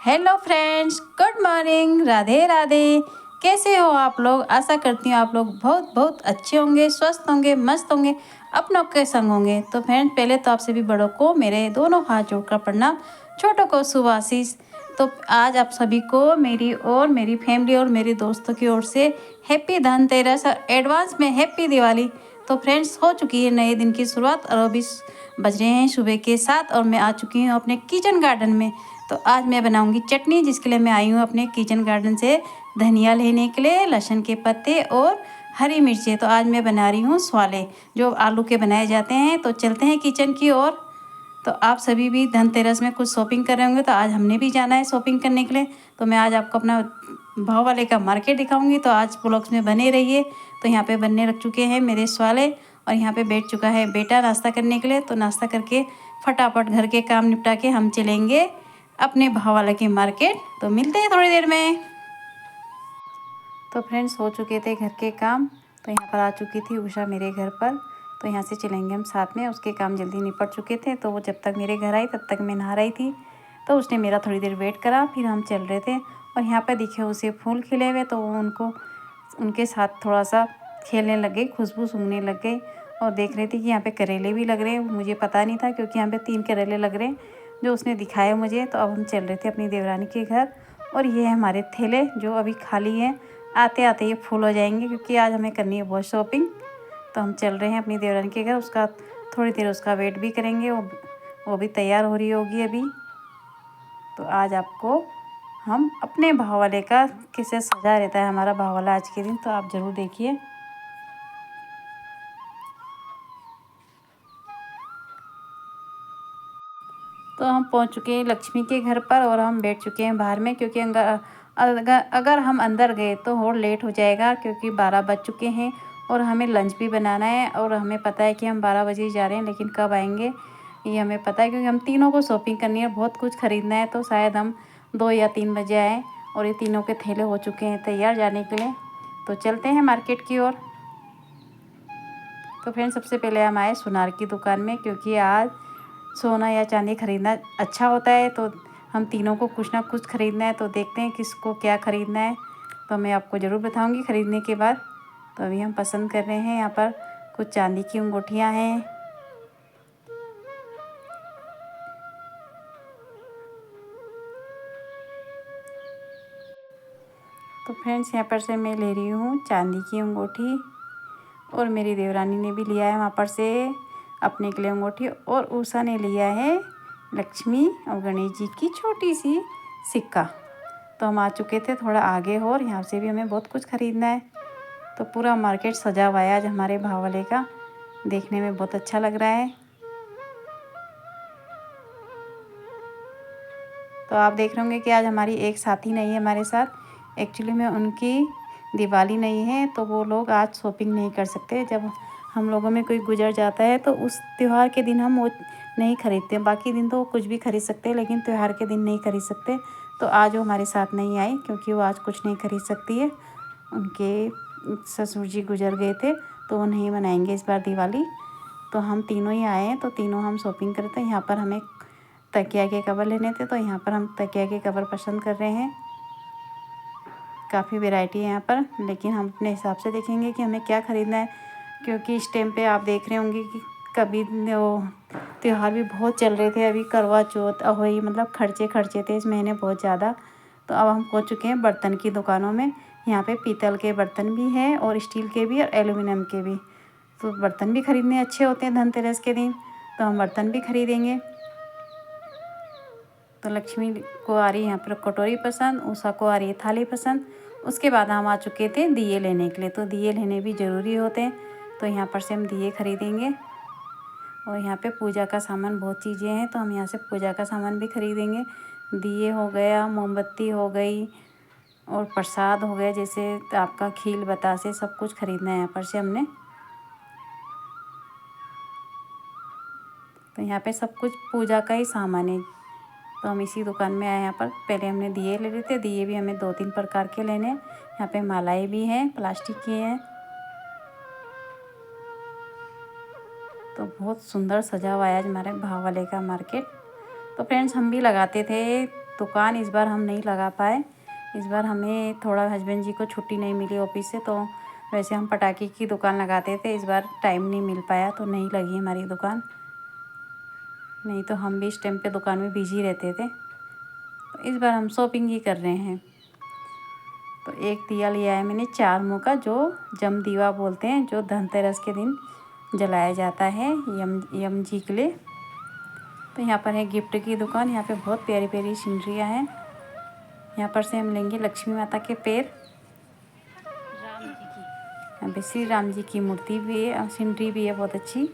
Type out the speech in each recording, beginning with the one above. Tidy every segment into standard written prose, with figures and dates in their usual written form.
Hello friends, good morning, Radhe Radhe. कैसे हो आप लोग? आशा करती हूँ आप लोग बहुत बहुत अच्छे होंगे, स्वस्थ होंगे, मस्त होंगे, अपनों के संग होंगे। तो फ्रेंड्स, पहले तो आप सभी बड़ों को मेरे दोनों हाथ जोड़कर प्रणाम, छोटों को शुभ आशीष। तो आज आप सभी को मेरी और मेरी फैमिली और मेरे दोस्तों की ओर से हैप्पी धनतेरस और एडवांस में हैप्पी दिवाली। तो फ्रेंड्स, हो चुकी है नए दिन की शुरुआत और अभी बज रहे हैं सुबह के 7 और मैं आ चुकी हूँ अपने किचन गार्डन में। तो आज मैं बनाऊंगी चटनी, जिसके लिए मैं आई हूँ अपने किचन गार्डन से धनिया लेने के लिए, लहसुन के पत्ते और हरी मिर्चें। तो आज मैं बना रही हूँ स्वाले, जो आलू के बनाए जाते हैं। तो चलते हैं किचन की ओर। तो आप सभी भी धनतेरस में कुछ शॉपिंग कर रहे होंगे, तो आज हमने भी जाना है शॉपिंग करने के लिए। तो मैं आज आपको अपना भाव वाले का मार्केट दिखाऊंगी, तो आज ब्लॉग्स में बने रहिए। तो यहाँ पे बनने रख चुके हैं मेरे स्वाले और यहाँ पे बैठ चुका है बेटा नाश्ता करने के लिए। तो नाश्ता करके फटाफट घर के काम निपटा के हम चलेंगे अपने भाव वाले के मार्केट। तो मिलते हैं थोड़ी देर में। तो फ्रेंड्स, हो चुके थे घर के काम। तो यहाँ पर आ चुकी थी उषा मेरे घर पर। तो यहाँ से चलेंगे हम साथ में। उसके काम जल्दी निपट चुके थे, तो वो जब तक मेरे घर आई तब तक मैं नहा रही थी। तो उसने मेरा थोड़ी देर वेट करा, फिर हम चल रहे थे। और यहाँ पर दिखे उसे फूल खिले हुए, तो वो उनको उनके साथ थोड़ा सा खेलने लग गई, खुशबू सूंघने लग गई। और देख रही थी कि यहाँ पे करेले भी लग रहे हैं। मुझे पता नहीं था, क्योंकि यहाँ पे 3 करेले लग रहे हैं जो उसने दिखाया मुझे। तो अब हम चल रहे थे अपनी देवरानी के घर। और ये है हमारे थैले जो अभी खाली हैं, आते आते ये फुल हो जाएंगे, क्योंकि आज हमें करनी है बहुत शॉपिंग। तो हम चल रहे हैं अपनी देवरानी के घर। उसका थोड़ी देर उसका वेट भी करेंगे, वो भी तैयार हो रही होगी अभी। तो आज आपको हम अपने भाव वाले का कैसे सजा रहता है हमारा भाव वाला आज के दिन, तो आप ज़रूर देखिए। तो हम पहुंच चुके हैं लक्ष्मी के घर पर और हम बैठ चुके हैं बाहर में, क्योंकि अगर हम अंदर गए तो और लेट हो जाएगा, क्योंकि 12 बज चुके हैं और हमें लंच भी बनाना है। और हमें पता है कि हम 12 बजे ही जा रहे हैं, लेकिन कब आएंगे ये हमें पता है, क्योंकि हम तीनों को शॉपिंग करनी है, बहुत कुछ ख़रीदना है। तो शायद हम 2 या 3 बजे आएँ। और ये तीनों के थैले हो चुके हैं तैयार जाने के लिए। तो चलते हैं मार्केट की ओर। तो फ्रेंड्स, सबसे पहले हम आए सुनार की दुकान में, क्योंकि आज सोना या चांदी ख़रीदना अच्छा होता है। तो हम तीनों को कुछ ना कुछ ख़रीदना है, तो देखते हैं किसको क्या ख़रीदना है। तो मैं आपको ज़रूर बताऊंगी ख़रीदने के बाद। तो अभी हम पसंद कर रहे हैं। यहाँ पर कुछ चांदी की अंगूठियाँ हैं। तो फ्रेंड्स, यहाँ पर से मैं ले रही हूँ चांदी की अंगूठी, और मेरी देवरानी ने भी लिया है वहाँ पर से अपने के लिए अंगूठी, और उषा ने लिया है लक्ष्मी और गणेश जी की छोटी सी सिक्का। तो हम आ चुके थे थोड़ा आगे, और यहाँ से भी हमें बहुत कुछ ख़रीदना है। तो पूरा मार्केट सजा हुआ है आज हमारे भाव वाले का, देखने में बहुत अच्छा लग रहा है। तो आप देख रहे होंगे कि आज हमारी एक साथी नहीं है हमारे साथ। एक्चुअली में उनकी दिवाली नहीं है, तो वो लोग आज शॉपिंग नहीं कर सकते। जब हम लोगों में कोई गुजर जाता है तो उस त्यौहार के दिन हम वो नहीं खरीदते। बाकी दिन तो वो कुछ भी खरीद सकते हैं, लेकिन त्यौहार के दिन नहीं खरीद सकते। तो आज वो हमारे साथ नहीं आई, क्योंकि वो आज कुछ नहीं खरीद सकती है। उनके ससुर जी गुजर गए थे, तो वो नहीं मनाएंगे इस बार दिवाली। तो हम तीनों ही आए हैं, तो तीनों हम शॉपिंग करते हैं। यहाँ पर हमें तकिया के कवर लेने थे, तो यहाँ पर हम तकिया के कवर पसंद कर रहे हैं। काफ़ी वैरायटी है यहाँ पर, लेकिन हम अपने हिसाब से देखेंगे कि हमें क्या ख़रीदना है। क्योंकि इस टाइम पे आप देख रहे होंगे कि कभी वो त्यौहार भी बहुत चल रहे थे। अभी करवा चौथ, अहोई, मतलब खर्चे थे इस महीने बहुत ज़्यादा। तो अब हम पहुँच चुके हैं बर्तन की दुकानों में। यहाँ पे पीतल के बर्तन भी हैं और स्टील के भी और एल्युमिनियम के भी। तो बर्तन भी ख़रीदने अच्छे होते हैं धनतेरस के दिन, तो हम बर्तन भी ख़रीदेंगे। तो लक्ष्मी को आ रही है यहाँ पर कटोरी पसंद, उषा को आ रही है थाली पसंद। उसके बाद हम आ चुके थे दिए लेने के लिए। तो दिए लेने भी ज़रूरी होते हैं, तो यहाँ पर से हम दिए खरीदेंगे। और यहाँ पे पूजा का सामान बहुत चीज़ें हैं, तो हम यहाँ से पूजा का सामान भी खरीदेंगे। दिए हो गया, मोमबत्ती हो गई, और प्रसाद हो गया, जैसे आपका खील बतासे, सब कुछ खरीदना है यहाँ पर से हमने। तो यहाँ पे सब कुछ पूजा का ही सामान है। तो हम इसी दुकान में आए। यहाँ पर पहले हमने दिए ले रहे थे। दिए भी हमें 2-3 प्रकार के लेने हैं। यहाँ पे मालाएं भी हैं, प्लास्टिक की हैं। तो बहुत सुंदर सजा हुआ है आज हमारे भाव वाले का मार्केट। तो फ्रेंड्स, हम भी लगाते थे दुकान इस बार हम नहीं लगा पाए। इस बार हमें थोड़ा हस्बैंड जी को छुट्टी नहीं मिली ऑफिस से, तो वैसे हम पटाखे की दुकान लगाते थे। इस बार टाइम नहीं मिल पाया तो नहीं लगी हमारी दुकान, नहीं तो हम भी इस टाइम पे दुकान में बिजी रहते थे। तो इस बार हम शॉपिंग ही कर रहे हैं। तो एक दिया लिया है मैंने 4 मुँह का, जो जम दीवा बोलते हैं, जो धनतेरस के दिन जलाया जाता है यम जी के लिए। तो यहाँ पर है गिफ्ट की दुकान। यहाँ पे बहुत प्यारी प्यारी सीनरियाँ हैं। यहाँ पर से हम लेंगे लक्ष्मी माता के पैर, राम जी की, यहाँ पे श्री राम जी की मूर्ति भी है, सीनरी भी है बहुत अच्छी।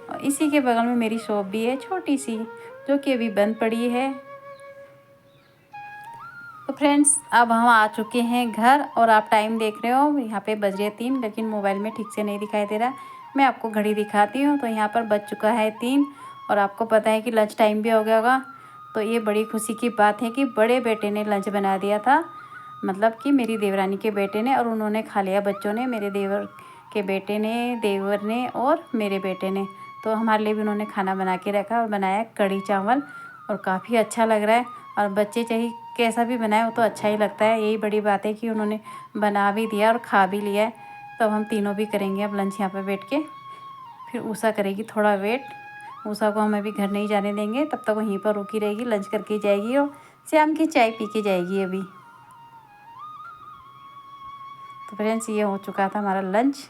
और इसी के बगल में मेरी शॉप भी है छोटी सी, जो कि अभी बंद पड़ी है। तो फ्रेंड्स अब हम आ चुके हैं घर, और आप टाइम देख रहे हो यहाँ पे बज रहे 3, लेकिन मोबाइल में ठीक से नहीं दिखाई दे रहा। मैं आपको घड़ी दिखाती हूँ। तो यहाँ पर बज चुका है 3, और आपको पता है कि लंच टाइम भी हो गया होगा। तो ये बड़ी खुशी की बात है कि बड़े बेटे ने लंच बना दिया था, मतलब कि मेरी देवरानी के बेटे ने, और उन्होंने खा लिया बच्चों ने, मेरे देवर के बेटे ने, देवर ने और मेरे बेटे ने। तो हमारे लिए भी उन्होंने खाना बना के रखा, और बनाया कढ़ी चावल, और काफ़ी अच्छा लग रहा है। और बच्चे चाहे कैसा भी बनाए वो तो अच्छा ही लगता है। यही बड़ी बात है कि उन्होंने बना भी दिया और खा भी लिया है। तो हम तीनों भी करेंगे अब लंच यहाँ पर बैठ के। फिर उषा करेगी थोड़ा वेट। उषा को हम अभी घर नहीं जाने देंगे, तब तक वहीं पर रुकी रहेगी, लंच करके जाएगी और शाम की चाय पी के जाएगी अभी। तो फ्रेंड्स ये हो चुका था हमारा लंच।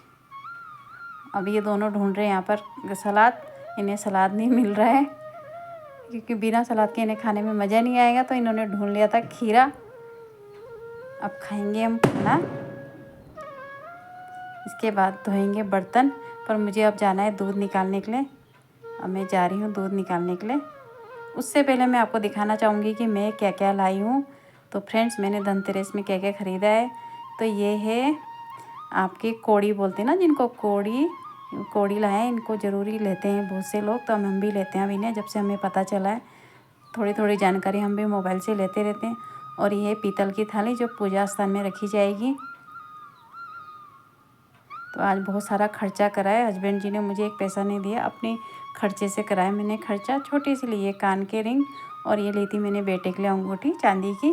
अब ये दोनों ढूंढ रहे हैं यहाँ पर सलाद। इन्हें सलाद नहीं मिल रहा है, क्योंकि बिना सलाद के इन्हें खाने में मज़ा नहीं आएगा। तो इन्होंने ढूंढ लिया था खीरा। अब खाएंगे हम खाना, इसके बाद धोएंगे बर्तन। पर मुझे अब जाना है दूध निकालने के लिए। अब मैं जा रही हूँ दूध निकालने के लिए। उससे पहले मैं आपको दिखाना चाहूँगी कि मैं क्या क्या लाई हूँ। तो फ्रेंड्स मैंने धनतेरस में क्या क्या ख़रीदा है। तो ये है आपके कोड़ी बोलते हैं ना, जिनको कोड़ी लाए हैं। इनको ज़रूरी लेते हैं बहुत से लोग, तो हम भी लेते हैं। अभी ने जब से हमें पता चला है, थोड़ी थोड़ी जानकारी हम भी मोबाइल से लेते रहते हैं। और ये पीतल की थाली जो पूजा स्थान में रखी जाएगी। तो आज बहुत सारा खर्चा कराया। हस्बैंड जी ने मुझे एक पैसा नहीं दिया, अपने खर्चे से कराया मैंने खर्चा। छोटी सी लिए कान के रिंग, और ये ली थी मैंने बेटे के लिए अंगूठी चांदी की।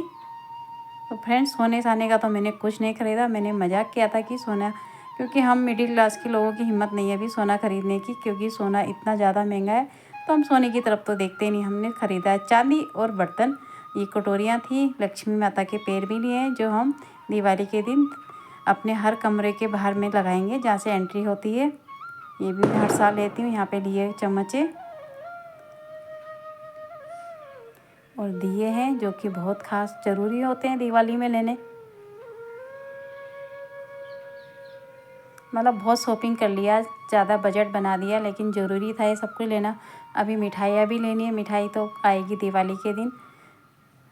तो फ्रेंड्स सोने साने का तो मैंने कुछ नहीं ख़रीदा। मैंने मजाक किया था कि सोना, क्योंकि हम मिडिल क्लास के लोगों की हिम्मत नहीं है अभी सोना ख़रीदने की, क्योंकि सोना इतना ज़्यादा महंगा है। तो हम सोने की तरफ तो देखते नहीं। हमने ख़रीदा है चांदी और बर्तन। ये कटोरियाँ थी, लक्ष्मी माता के पैर भी लिए हैं, जो हम दिवाली के दिन अपने हर कमरे के बाहर में लगाएंगे जहाँ से एंट्री होती है। ये भी मैं हर साल लेती हूँ। यहाँ पे लिए चम्मचे और दिए हैं, जो कि बहुत ख़ास ज़रूरी होते हैं दिवाली में लेने। मतलब बहुत शॉपिंग कर लिया, ज़्यादा बजट बना दिया, लेकिन ज़रूरी था ये सब कुछ लेना। अभी मिठाइयाँ भी लेनी है। मिठाई तो आएगी दिवाली के दिन।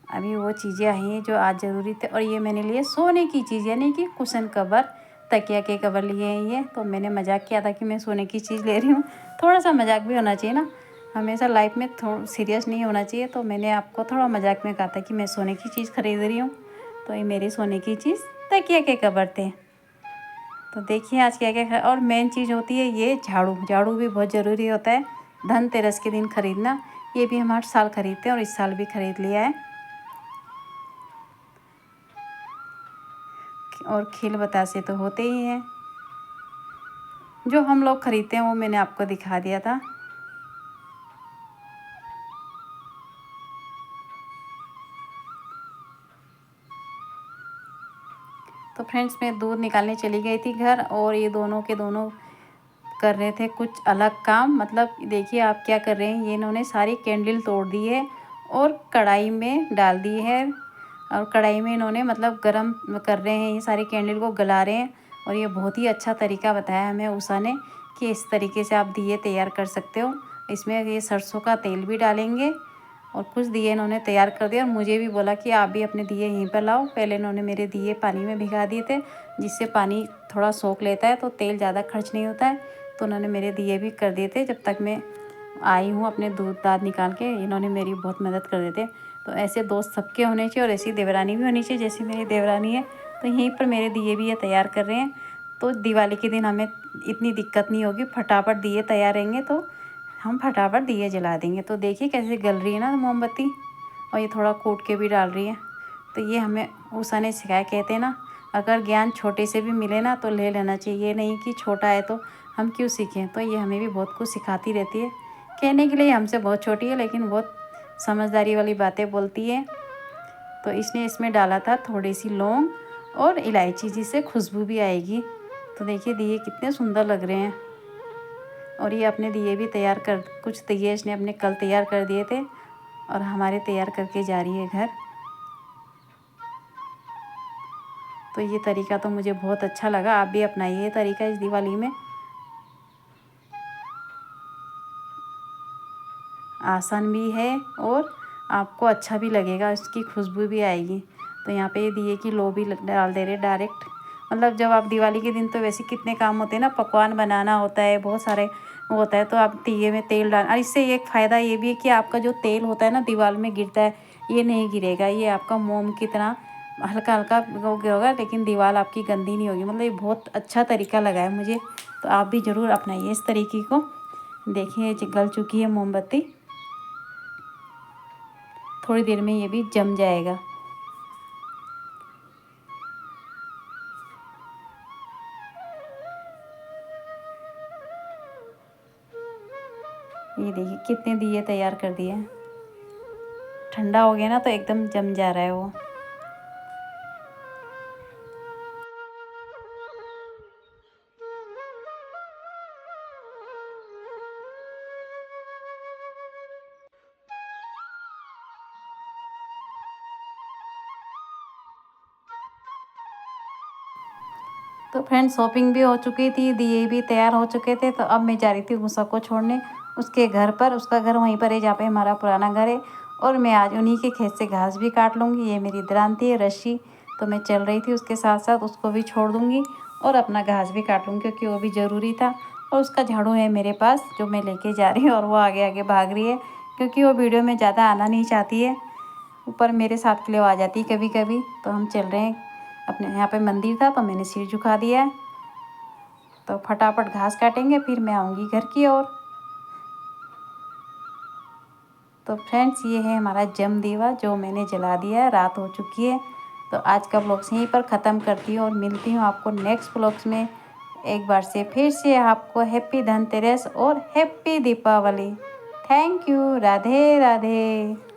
अभी वो चीज़ें आई हैं जो आज ज़रूरी थे। और ये मैंने लिए सोने की चीज़, यानी कि कुशन कवर, तकिया के कवर लिए हैं ये। तो मैंने मजाक किया था कि मैं सोने की चीज़ ले रही हूँ। थोड़ा सा मजाक भी होना चाहिए ना, हमेशा लाइफ में थोड़ा सीरियस नहीं होना चाहिए। तो मैंने आपको थोड़ा मजाक में कहा था कि मैं सोने की चीज़ खरीद रही हूँ। तो ये मेरी सोने की चीज़ तकिया के कवर थे। तो देखिए आज क्या क्या। और मेन चीज़ होती है ये झाड़ू। झाड़ू भी बहुत ज़रूरी होता है धनतेरस के दिन ख़रीदना। ये भी हम हर साल ख़रीदते हैं, और इस साल भी ख़रीद लिया है। और खील बतासे तो होते ही हैं, जो हम लोग ख़रीदते हैं वो मैंने आपको दिखा दिया था। तो फ्रेंड्स मैं दूध निकालने चली गई थी घर, और ये दोनों के दोनों कर रहे थे कुछ अलग काम। मतलब देखिए आप क्या कर रहे हैं। ये इन्होंने सारी कैंडल तोड़ दी है और कढ़ाई में डाल दी है, और कढ़ाई में इन्होंने मतलब गरम कर रहे हैं, ये सारी कैंडल को गला रहे हैं। और ये बहुत ही अच्छा तरीका बताया हमें उषा ने कि इस तरीके से आप दिए तैयार कर सकते हो। इसमें ये सरसों का तेल भी डालेंगे, और कुछ दिए इन्होंने तैयार कर दिया। और मुझे भी बोला कि आप भी अपने दिए यहीं पर लाओ। पहले इन्होंने मेरे दिए पानी में भिगा दिए थे, जिससे पानी थोड़ा सोख लेता है, तो तेल ज़्यादा खर्च नहीं होता है। तो उन्होंने मेरे दिए भी कर दिए थे। जब तक मैं आई हूँ अपने दूध दाद निकाल के, इन्होंने मेरी बहुत मदद कर देते। तो ऐसे दोस्त सबके होने चाहिए, और ऐसी देवरानी भी होनी चाहिए जैसी मेरी देवरानी है। तो यहीं पर मेरे दिए भी ये तैयार कर रहे हैं। तो दिवाली के दिन हमें इतनी दिक्कत नहीं होगी, फटाफट दिए तैयार रहेंगे, तो हम फटाफट दिए जला देंगे। तो देखिए कैसे गल रही है ना मोमबत्ती। और ये थोड़ा कूट के भी डाल रही है। तो ये हमें उषा ने सिखाया। कहते हैं ना, अगर ज्ञान छोटे से भी मिले ना तो ले लेना चाहिए, ये नहीं कि छोटा है तो हम क्यों सीखें। तो ये हमें भी बहुत कुछ सिखाती रहती है। कहने के लिए हमसे बहुत छोटी है, लेकिन बहुत समझदारी वाली बातें बोलती है। तो इसने इसमें डाला था थोड़ी सी लौंग और इलायची, जिससे खुशबू भी आएगी। तो देखिए दिए कितने सुंदर लग रहे हैं। और ये अपने दिए भी तैयार कर, कुछ दिए इसने अपने कल तैयार कर दिए थे और हमारे तैयार करके जा रही है घर। तो ये तरीका तो मुझे बहुत अच्छा लगा, आप भी अपनाइए ये तरीका इस दिवाली में। आसान भी है और आपको अच्छा भी लगेगा, इसकी खुशबू भी आएगी। तो यहाँ पे ये दिए की लो भी डाल दे रहे डायरेक्ट। मतलब जब आप दिवाली के दिन तो वैसे कितने काम होते हैं ना, पकवान बनाना होता है, बहुत सारे होता है, तो आप दिए में तेल डाल। और इससे एक फ़ायदा ये भी है कि आपका जो तेल होता है ना दीवार में गिरता है, ये नहीं गिरेगा। ये आपका मोम की तरह हल्का हल्का होगा, लेकिन दीवार आपकी गंदी नहीं होगी। मतलब ये बहुत अच्छा तरीका लगा है मुझे। तो आप भी ज़रूर अपनाइए इस तरीके को। देखिए गल चुकी है मोमबत्ती, थोड़ी देर में ये भी जम जाएगा। ये देखिए कितने दिए तैयार कर दिए हैं। ठंडा हो गया ना तो एकदम जम जा रहा है वो। तो फ्रेंड्स शॉपिंग भी हो चुकी थी, दिए भी तैयार हो चुके थे। तो अब मैं जा रही थी उषा को छोड़ने उसके घर पर। उसका घर वहीं पर है जहाँ पे हमारा पुराना घर है। और मैं आज उन्हीं के खेत से घास भी काट लूँगी। ये मेरी दरांती है रशी, तो मैं चल रही थी उसके साथ साथ, उसको भी छोड़ दूँगी और अपना घास भी काट लूँगी, क्योंकि वो भी ज़रूरी था। और उसका झाड़ू है मेरे पास जो मैं लेके जा रही हूँ, और वो आगे आगे भाग रही है, क्योंकि वो वीडियो में ज़्यादा आना नहीं चाहती है। ऊपर मेरे साथ के लिए आ जाती है कभी कभी। तो हम चल रहे हैं, अपने यहाँ पे मंदिर था तो मैंने सिर झुका दिया है। तो फटाफट घास काटेंगे फिर मैं आऊँगी घर की ओर। तो फ्रेंड्स ये है हमारा जम दीवा जो मैंने जला दिया है, रात हो चुकी है। तो आज का ब्लॉग्स यहीं पर ख़त्म करती हूँ और मिलती हूँ आपको नेक्स्ट ब्लॉग्स में। एक बार से फिर से आपको हैप्पी धनतेरस और happy Deepavali. Thank you. Radhe Radhe.